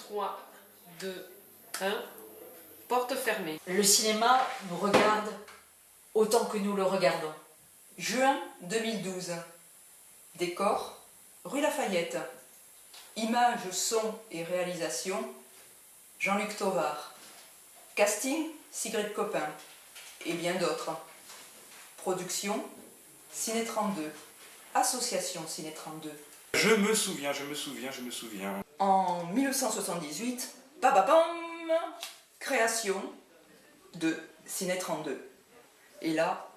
3, 2, 1, porte fermée. Le cinéma nous regarde autant que nous le regardons. Juin 2012. Décor, rue Lafayette. Images, son et réalisation, Jean-Luc Tovar. Casting, Sigrid Copin. Et bien d'autres. Production, Ciné 32. Association Ciné 32. Je me souviens. En 1978, bababam, création de Ciné 32. Et là,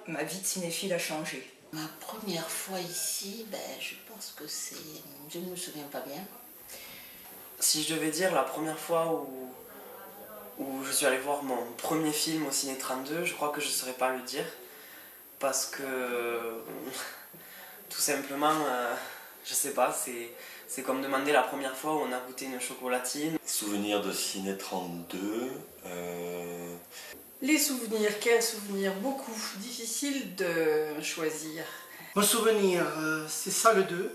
ma vie de cinéphile a changé. Ma première fois ici, je pense que c'est... Je ne me souviens pas bien. Si je devais dire la première fois où je suis allé voir mon premier film au Ciné 32, je crois que je ne saurais pas le dire. Parce que, tout simplement, je sais pas, c'est comme demander la première fois où on a goûté une chocolatine. Souvenir de Ciné 32. Les souvenirs, quels souvenirs? Beaucoup, difficile de choisir. Mon souvenir, c'est ça le 2.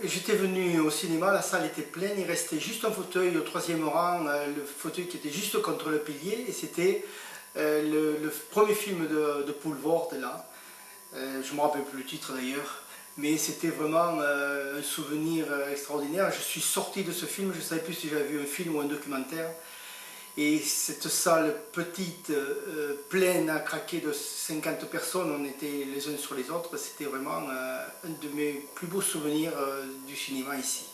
J'étais venu au cinéma, la salle était pleine, il restait juste un fauteuil au 3e rang, le fauteuil qui était juste contre le pilier, et c'était le premier film de Paul Vord là. Je ne me rappelle plus le titre d'ailleurs, mais c'était vraiment un souvenir extraordinaire. Je suis sorti de ce film, je ne savais plus si j'avais vu un film ou un documentaire. Et cette salle petite, pleine à craquer de 50 personnes, on était les uns sur les autres, c'était vraiment un de mes plus beaux souvenirs du cinéma ici.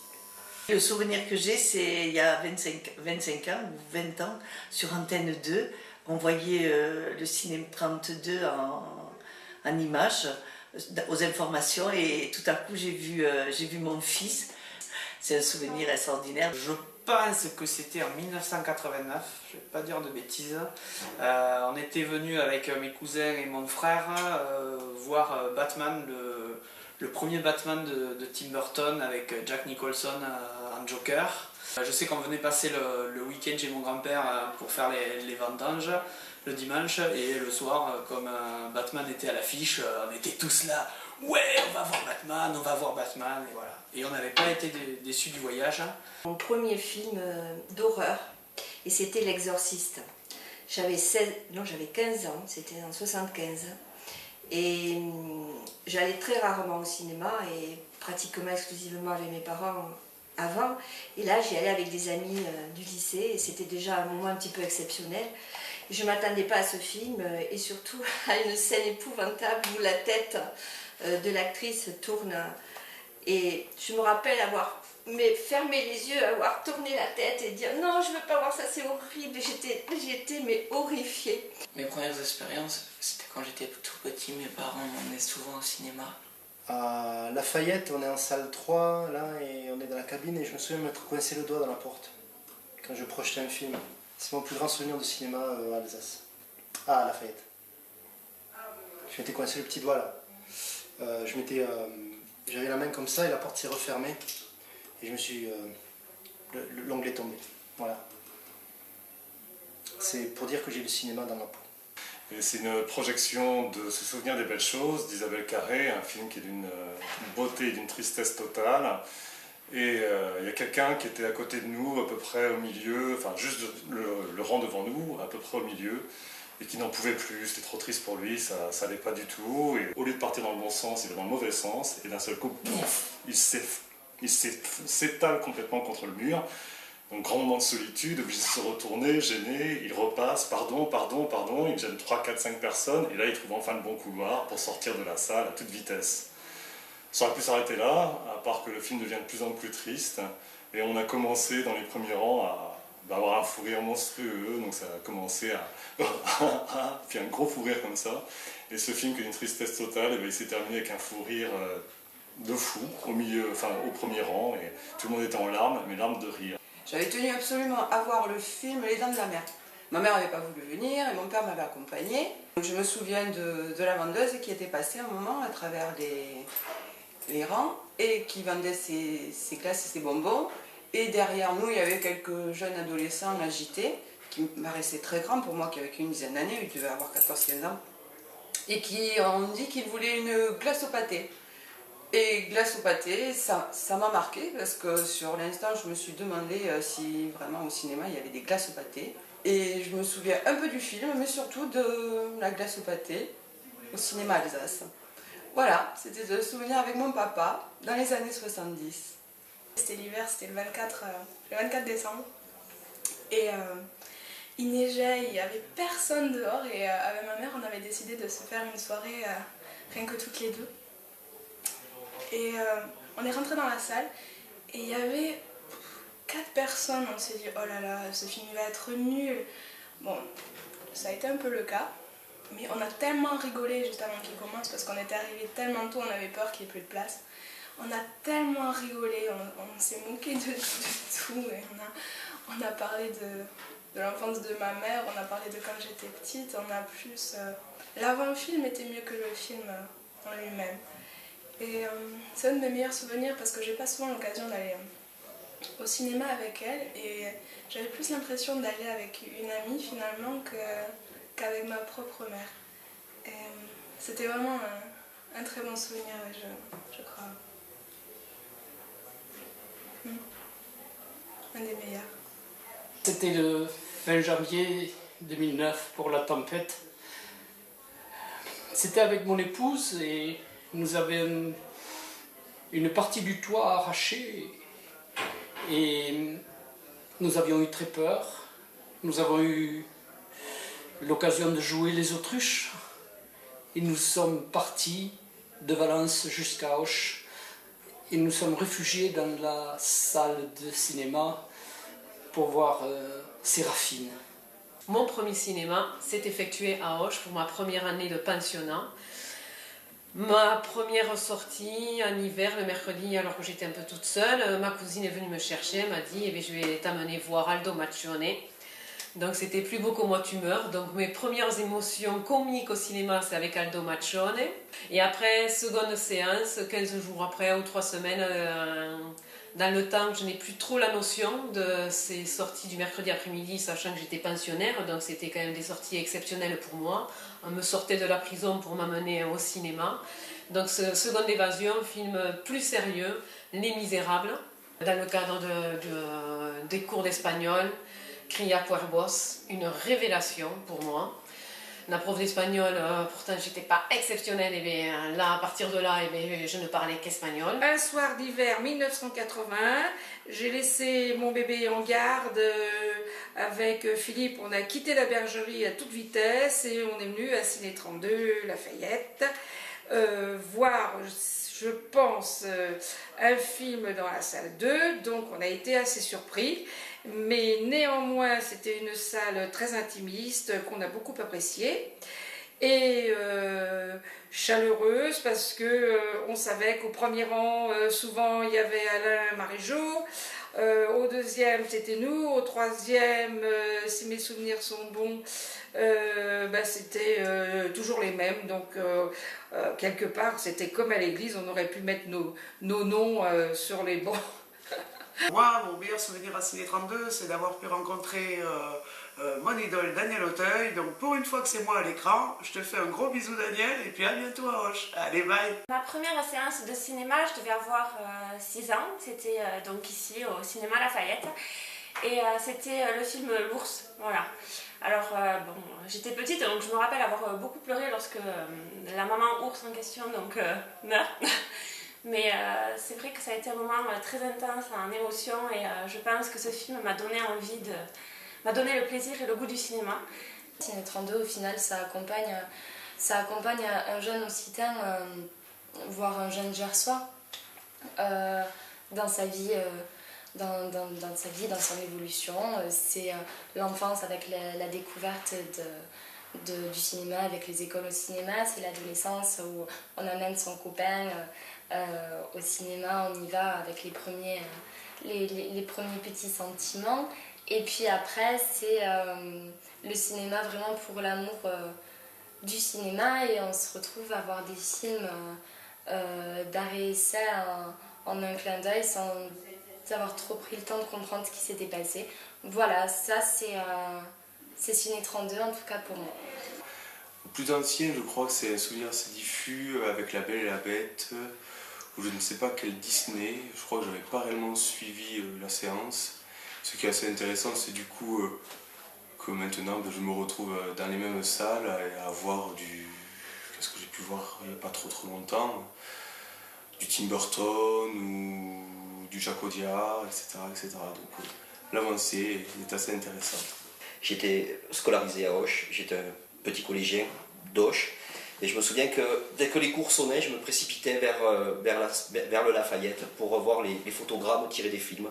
Le souvenir que j'ai, c'est il y a 25 ans ou 20 ans, sur Antenne 2, on voyait le Ciné 32 en images, aux informations, et tout à coup j'ai vu mon fils. C'est un souvenir extraordinaire. Je pense que c'était en 1989, je ne vais pas dire de bêtises. On était venus avec mes cousins et mon frère voir Batman, le premier Batman de Tim Burton avec Jack Nicholson en Joker. Je sais qu'on venait passer le week-end chez mon grand-père pour faire les vendanges le dimanche, et le soir, comme Batman était à l'affiche, on était tous là. Ouais, on va voir Batman, et voilà. Et on n'avait pas été déçus du voyage. Mon premier film d'horreur, et c'était L'Exorciste. J'avais 15 ans, c'était en 75. Et j'allais très rarement au cinéma, et pratiquement exclusivement avec mes parents avant. Et là, j'y allais avec des amis du lycée, et c'était déjà un moment un petit peu exceptionnel. Je ne m'attendais pas à ce film, et surtout à une scène épouvantable où la tête de l'actrice tourne. Et je me rappelle avoir fermé les yeux, avoir tourné la tête et dire non, je ne veux pas voir ça, c'est horrible. J'étais horrifiée. Mes premières expériences, c'était quand j'étais tout petit, mes parents m'emmenaient souvent au cinéma. À Lafayette, on est en salle 3, là, et on est dans la cabine, et je me souviens m'être coincé le doigt dans la porte quand je projetais un film. C'est mon plus grand souvenir de cinéma à Alsace. Ah, à Lafayette. Je m'étais coincé le petit doigt là. J'avais la main comme ça et la porte s'est refermée. Et je me suis... l'onglet est tombé. Voilà. C'est pour dire que j'ai le cinéma dans ma peau. Et c'est une projection de Se souvenir des belles choses d'Isabelle Carré, un film qui est d'une beauté et d'une tristesse totale. Et il y a quelqu'un qui était à côté de nous, à peu près au milieu, enfin juste le rang devant nous, à peu près au milieu, et qui n'en pouvait plus, c'était trop triste pour lui, ça allait pas du tout. Et au lieu de partir dans le bon sens, il va dans le mauvais sens, et d'un seul coup, pouf, il s'étale complètement contre le mur. Donc grand moment de solitude, obligé de se retourner, gêné, il repasse, pardon, il gêne 3, 4, 5 personnes, et là il trouve enfin le bon couloir pour sortir de la salle à toute vitesse. Ça aurait pu s'arrêter là, à part que le film devient de plus en plus triste, et on a commencé dans les premiers rangs à avoir un fou rire monstrueux, donc ça a commencé à puis un gros fou rire comme ça, et ce film qui est une tristesse totale, il s'est terminé avec un fou rire de fou au milieu, enfin au premier rang, et tout le monde était en larmes, mais larmes de rire. J'avais tenu absolument à voir le film Les Dents de la Mer. Ma mère n'avait pas voulu venir et mon père m'avait accompagnée. Je me souviens de la vendeuse qui était passée un moment à travers les rangs et qui vendait ses glaces et ses bonbons. Et derrière nous, il y avait quelques jeunes adolescents agités qui me paraissaient très grands pour moi, qui avait qu'une dizaine d'années, ils devaient avoir 14-15 ans, et qui ont dit qu'ils voulaient une glace au pâté. Et glace au pâté, ça m'a marqué parce que sur l'instant, je me suis demandé si vraiment au cinéma il y avait des glaces au pâté. Et je me souviens un peu du film, mais surtout de la glace au pâté au cinéma Alsace. Voilà, c'était le souvenir avec mon papa dans les années 70. C'était l'hiver, c'était le 24 décembre. Et il neigeait, il n'y avait personne dehors. Et avec ma mère, on avait décidé de se faire une soirée rien que toutes les deux. Et on est rentré dans la salle et il y avait 4 personnes. On s'est dit, oh là là, ce film va être nul. Bon, ça a été un peu le cas. Mais on a tellement rigolé juste avant qu'il commence parce qu'on était arrivé tellement tôt, on avait peur qu'il n'y ait plus de place. On a tellement rigolé, on s'est moqué de tout. Et on a parlé de l'enfance de ma mère, on a parlé de quand j'étais petite. On a plus... L'avant-film était mieux que le film en lui-même. Et c'est un de mes meilleurs souvenirs parce que j'ai pas souvent l'occasion d'aller au cinéma avec elle. Et j'avais plus l'impression d'aller avec une amie finalement qu'avec ma propre mère. Et c'était vraiment un très bon souvenir, je crois. Un des meilleurs. C'était le 20 janvier 2009 pour La Tempête. C'était avec mon épouse et nous avions une partie du toit arrachée et nous avions eu très peur. Nous avons eu l'occasion de jouer les autruches et nous sommes partis de Valence jusqu'à Auch et nous sommes réfugiés dans la salle de cinéma pour voir Séraphine. Mon premier cinéma s'est effectué à Auch pour ma première année de pensionnat. Ma première sortie en hiver, le mercredi, alors que j'étais un peu toute seule, ma cousine est venue me chercher, elle m'a dit eh bien, je vais t'amener voir Aldo Maccione. Donc c'était Plus beau que moi tu meurs. Donc mes premières émotions comiques au cinéma c'est avec Aldo Maccione. Et après, seconde séance, 15 jours après ou 3 semaines, dans le temps, je n'ai plus trop la notion de ces sorties du mercredi après-midi, sachant que j'étais pensionnaire, donc c'était quand même des sorties exceptionnelles pour moi. On me sortait de la prison pour m'amener au cinéma. Donc seconde évasion, film plus sérieux, Les Misérables, dans le cadre des cours d'espagnol, Cria Cuervos, une révélation pour moi. La prof d'espagnol, pourtant j'étais pas exceptionnelle, et bien là, à partir de là, je ne parlais qu'espagnol. Un soir d'hiver 1980, j'ai laissé mon bébé en garde avec Philippe. On a quitté la bergerie à toute vitesse et on est venu à Ciné 32, Lafayette, voir, je pense, un film dans la salle 2, donc on a été assez surpris. Mais néanmoins, c'était une salle très intimiste qu'on a beaucoup appréciée et chaleureuse parce que on savait qu'au premier rang, souvent il y avait Alain Marégeau, au deuxième c'était nous, au troisième, si mes souvenirs sont bons, c'était toujours les mêmes. Donc quelque part, c'était comme à l'église, on aurait pu mettre nos noms sur les bancs. Moi, mon meilleur souvenir à Ciné 32, c'est d'avoir pu rencontrer mon idole Daniel Auteuil. Donc pour une fois que c'est moi à l'écran, je te fais un gros bisou Daniel et puis à bientôt à Auch. Allez, bye. Ma première séance de cinéma, je devais avoir 6 ans. C'était donc ici au cinéma Lafayette. Et c'était le film L'Ours, voilà. Alors bon, j'étais petite, donc je me rappelle avoir beaucoup pleuré lorsque la maman ours en question meurt. Mais c'est vrai que ça a été un moment très intense en émotion et je pense que ce film m'a donné m'a donné le plaisir et le goût du cinéma. Ciné 32 au final ça accompagne un jeune occitan, voire un jeune gersois dans sa vie, dans son évolution. C'est l'enfance avec la découverte du cinéma, avec les écoles au cinéma, c'est l'adolescence où on amène son copain au cinéma, on y va avec les premiers petits sentiments, et puis après c'est le cinéma vraiment pour l'amour du cinéma, et on se retrouve à voir des films d'art et essai en un clin d'œil sans avoir trop pris le temps de comprendre ce qui s'était passé. Voilà, ça c'est Ciné 32 en tout cas pour moi. Plus ancien, je crois que c'est un souvenir assez diffus avec La Belle et la Bête, où je ne sais pas quel Disney, je crois que je n'avais pas réellement suivi la séance. Ce qui est assez intéressant, c'est du coup que maintenant je me retrouve dans les mêmes salles et à voir qu'est-ce que j'ai pu voir il n'y a pas trop longtemps, du Tim Burton ou du Jacques Audiard, etc. etc. Donc l'avancée est assez intéressante. J'étais scolarisé à Auch, j'étais un petit collégien d'Auch, et je me souviens que dès que les cours sonnaient, je me précipitais vers le Lafayette pour revoir les photogrammes tirés des films.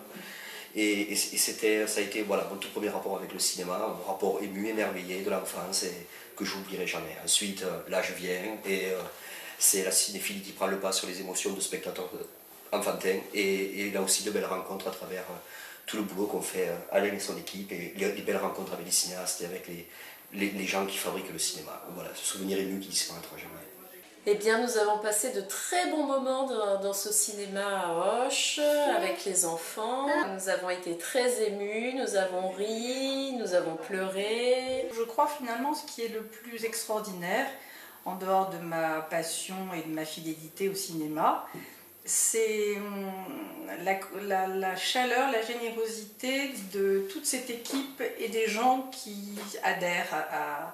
Et ça a été voilà, mon tout premier rapport avec le cinéma, un rapport ému, émerveillé de l'enfance et que je n'oublierai jamais. Ensuite, l'âge vient et c'est la cinéphilie qui prend le pas sur les émotions de spectateurs enfantins. Et là aussi de belles rencontres à travers tout le boulot qu'on fait Alain et son équipe et les belles rencontres avec les cinéastes et avec les gens qui fabriquent le cinéma. Voilà, ce souvenir ému qui disparaîtra jamais. Eh bien, nous avons passé de très bons moments dans ce cinéma à Auch, avec les enfants. Nous avons été très émus, nous avons ri, nous avons pleuré. Je crois finalement ce qui est le plus extraordinaire, en dehors de ma passion et de ma fidélité au cinéma, c'est la chaleur, la générosité de toute cette équipe et des gens qui adhèrent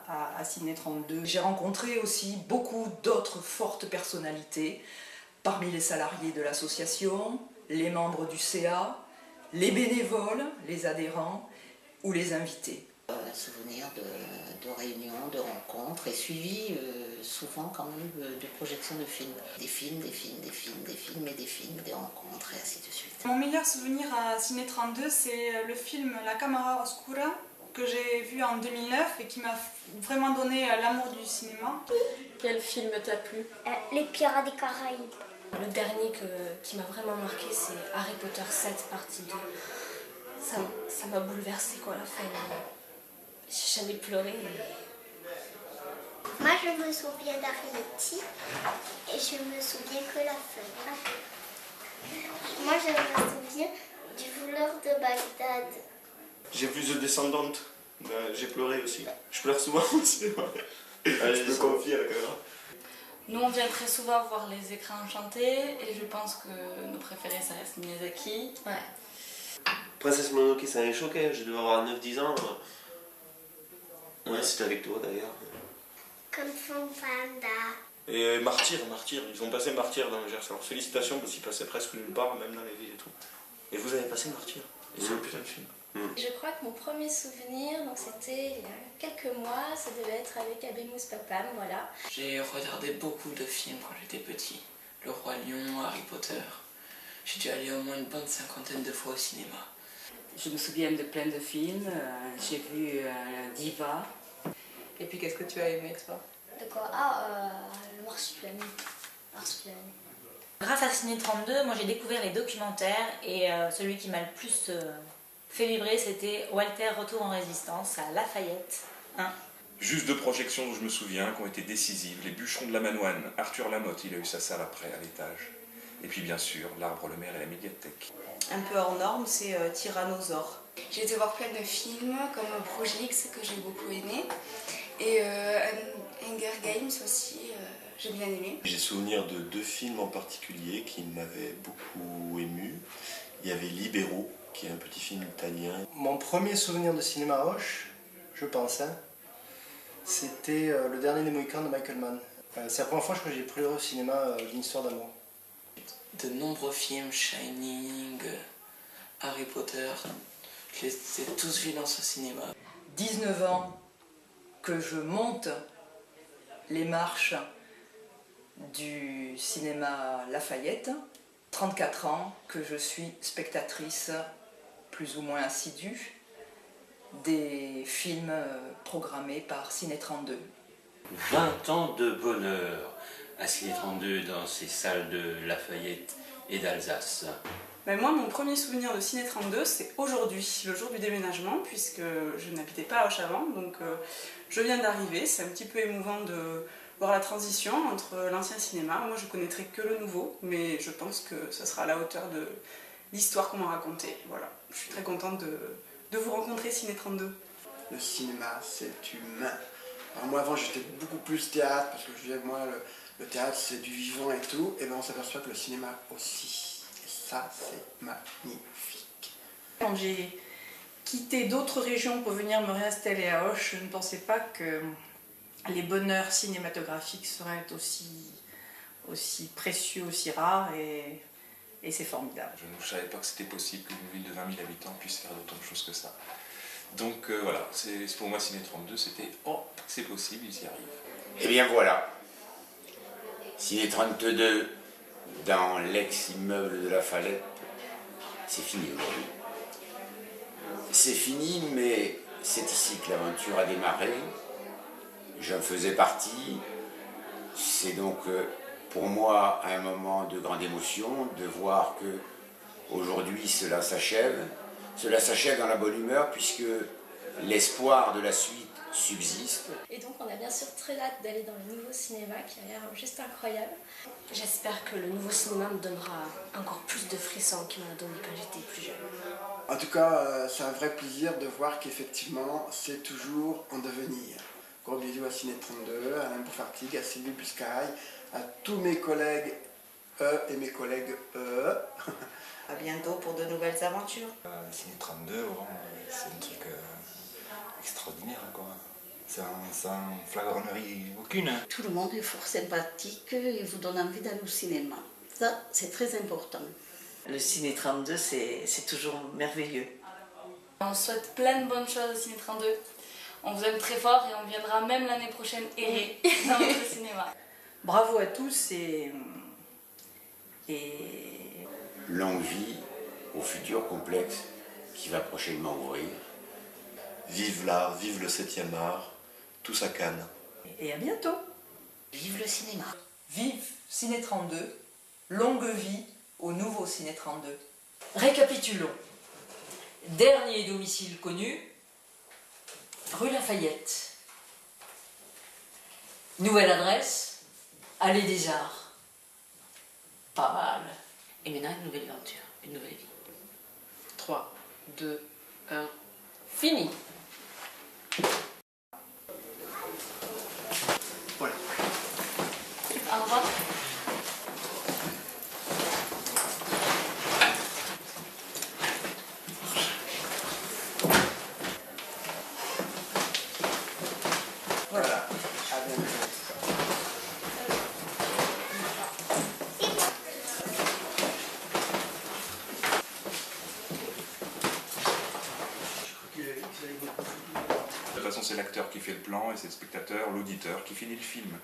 à Ciné 32. J'ai rencontré aussi beaucoup d'autres fortes personnalités, parmi les salariés de l'association, les membres du CA, les bénévoles, les adhérents ou les invités. Un souvenir de réunions, de rencontres et suivi souvent quand même de projections de films. Des films, des rencontres et ainsi de suite. Mon meilleur souvenir à Ciné 32, c'est le film La Camera Oscura que j'ai vu en 2009 et qui m'a vraiment donné l'amour du cinéma. Quel film t'a plu? Les Pirates des Caraïbes. Le dernier qui m'a vraiment marqué, c'est Harry Potter 7 partie 2. Ça m'a bouleversée quoi, la fin. J'avais pleuré. Moi je me souviens d'Arietti et je me souviens que la fin. Moi je me souviens du voleur de Bagdad. J'ai vu The Descendant, j'ai pleuré aussi. Je pleure souvent aussi. Je me confie à la caméra. Nous on vient très souvent voir les écrans enchantés et je pense que nos préférés ça reste Miyazaki. Ouais. Princesse Mononoke ça m'a choqué, je devais avoir 9-10 ans. Ouais, c'était avec toi d'ailleurs. Comme son panda. Et Martyr, ils ont passé Martyr dans le Gers. Alors félicitations parce qu'ils passaient presque nulle part, même dans les villes et tout. Et vous avez passé Martyr. Et c'est un putain de film. Je crois que mon premier souvenir, donc c'était il y a quelques mois, ça devait être avec Abemous Papam, voilà. J'ai regardé beaucoup de films quand j'étais petit. Le Roi Lion, Harry Potter. J'ai dû aller au moins une bonne 50aine de fois au cinéma. Je me souviens de plein de films. J'ai vu Diva. Et puis qu'est-ce que tu as aimé toi? De quoi? Le Marsupilami. Grâce à Ciné 32, moi j'ai découvert les documentaires et celui qui m'a le plus fait vibrer c'était Walter Retour en résistance à Lafayette. Juste deux projections dont je me souviens qui ont été décisives. Les Bûcherons de la Manoine, Arthur Lamotte, il a eu sa salle après à l'étage. Et puis bien sûr, l'Arbre, le Maire et la médiathèque. Un peu hors norme, c'est Tyrannosaure. J'ai été voir plein de films comme Progix que j'ai beaucoup aimé et Hunger Games aussi, j'ai bien aimé. J'ai souvenir de deux films en particulier qui m'avaient beaucoup ému. Il y avait Libero, qui est un petit film italien. Mon premier souvenir de cinéma à Auch, je pense, c'était Le Dernier des Mohicans de Michael Mann. C'est la première fois que j'ai pleuré au cinéma d'une histoire d'amour. De nombreux films, Shining, Harry Potter, je les ai tous vus dans ce cinéma. 19 ans que je monte les marches du cinéma Lafayette, 34 ans que je suis spectatrice plus ou moins assidue des films programmés par Ciné 32. 20 ans de bonheur à Ciné 32 dans ces salles de Lafayette et d'Alsace. Mais moi, mon premier souvenir de Ciné 32, c'est aujourd'hui, le jour du déménagement, puisque je n'habitais pas à Auch avant, donc je viens d'arriver. C'est un petit peu émouvant de voir la transition entre l'ancien cinéma. Moi, je connaîtrais que le nouveau, mais je pense que ce sera à la hauteur de l'histoire qu'on m'a racontée. Voilà, je suis très contente de vous rencontrer, Ciné 32. Le cinéma, c'est humain. Alors moi, avant, j'étais beaucoup plus théâtre, parce que je disais, moi, le théâtre c'est du vivant et tout, et bien on s'aperçoit que le cinéma aussi. Et ça, c'est magnifique. Quand j'ai quitté d'autres régions pour venir me réinstaller à Auch, je ne pensais pas que les bonheurs cinématographiques seraient aussi précieux, aussi rares, et c'est formidable. Je ne savais pas que c'était possible qu'une ville de 20 000 habitants puisse faire d'autant de choses que ça. Donc voilà, pour moi Ciné 32, c'était « Oh, c'est possible, ils y arrivent ». Et bien voilà, Ciné 32 dans l'ex-immeuble de la Fallette, c'est fini aujourd'hui. C'est fini, mais c'est ici que l'aventure a démarré. J'en faisais partie. C'est donc pour moi un moment de grande émotion de voir que aujourd'hui cela s'achève. Cela s'achève dans la bonne humeur puisque l'espoir de la suite subsiste. Et donc on a bien sûr très hâte d'aller dans le nouveau cinéma qui a l'air juste incroyable. J'espère que le nouveau cinéma me donnera encore plus de frissons qu'il m'a donné quand j'étais plus jeune. En tout cas, c'est un vrai plaisir de voir qu'effectivement, c'est toujours en devenir. Gros bisous à Ciné 32, à Alain Bouffartig, à Sylvie Buscaille, à tous mes collègues et mes collègues À bientôt pour de nouvelles aventures. Ciné 32, c'est un truc extraordinaire, quoi. Sans flagornerie aucune. Tout le monde est fort sympathique et vous donne envie d'aller au cinéma. Ça, c'est très important. Le Ciné 32, c'est toujours merveilleux. On souhaite plein de bonnes choses au Ciné 32. On vous aime très fort et on viendra même l'année prochaine errer dans notre cinéma. Bravo à tous et Longue vie au futur complexe qui va prochainement ouvrir. Vive l'art, vive le 7e art, tous à Cannes. Et à bientôt. Vive le cinéma. Vive Ciné 32, longue vie au nouveau Ciné 32. Récapitulons. Dernier domicile connu, rue Lafayette. Nouvelle adresse, allée des Arts. Pas mal. Et maintenant, une nouvelle aventure, une nouvelle vie. 3, 2, 1, fini. Voilà. Au revoir. Voilà. À bientôt. De toute façon, c'est l'acteur qui fait le plan et c'est le spectateur, l'auditeur, qui finit le film.